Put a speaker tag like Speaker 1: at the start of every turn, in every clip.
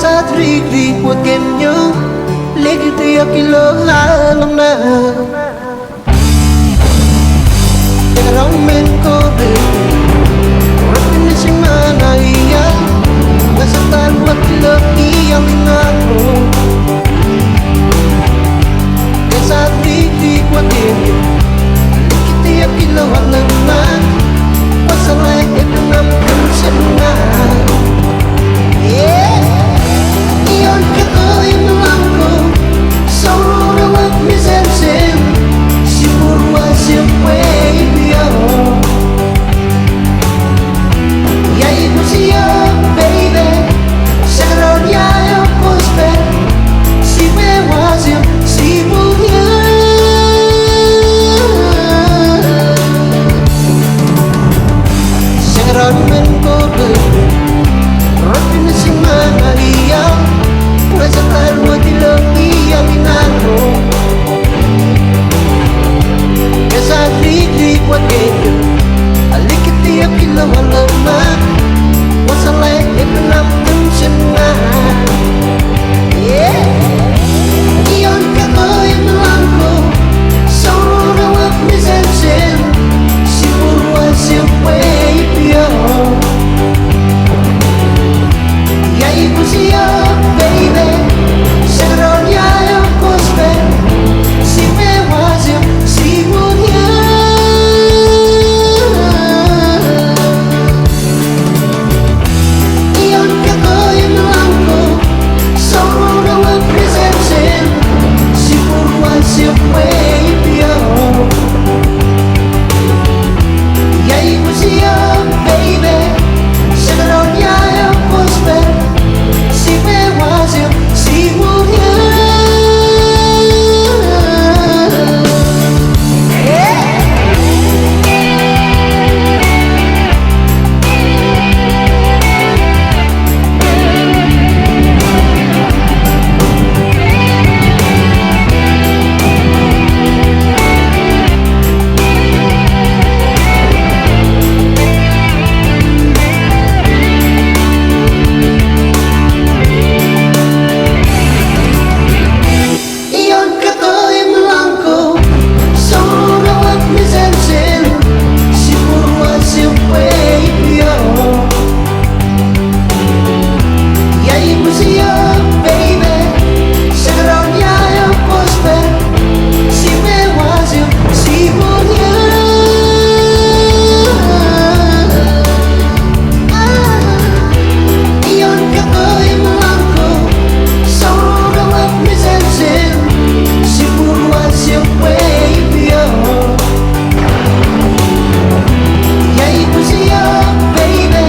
Speaker 1: Satri pequeno, legte aquilo alumna. Era men corre, rapin semana ia, nasatan aquilo ia minako. Satri pequeno, legte aquilo alumna, pasalay enam semana. Yeah. Iyon kato'y malangko sa urawat ni Zemzem, siguro siempre ibiyo. Yay mo siya, baby, sa karoon yayo pospe, si mewa siya, si buya. Sa karoon men ko, baby, rapin na si Maria, nasa tarwa dilang iyang inano. Kesa trik-trik wagendo, alikit tiyak kilawalama, wasalay ipanapin siya na. Yeah! Iyon kato'y malangko, sa urawak ni Zemzem, siguro siempre ibiyo. Yay mo siya, baby, sa karoon yayo pospe, si mewa siya, si buya. Iyon kato'y malangko, sa urawak ni Zemzem, siguro siempre ibiyo. Yay mo siya, baby, sa karoon yayo pospe, si mewa siya, si buya. Iyon kato'y malangko, sa urawak ni Zemzem, siguro siempre ibiyo. Yay mo siya, baby, sa karoon yayo pospe, si mewa siya, si buya. Iyon kato'y malangko, sa urawak ni Zemzem, siguro siempre ibiyo. Yay mo siya, baby,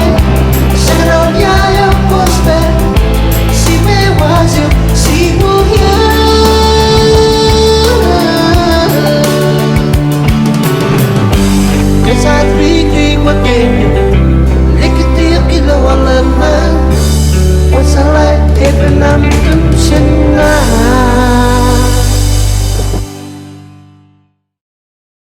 Speaker 1: sa karoon yayo pospe, si mewa siya, si buya. Kesa trik-trik wagendo, likit tiyak kilawalama, wasalay ipanapin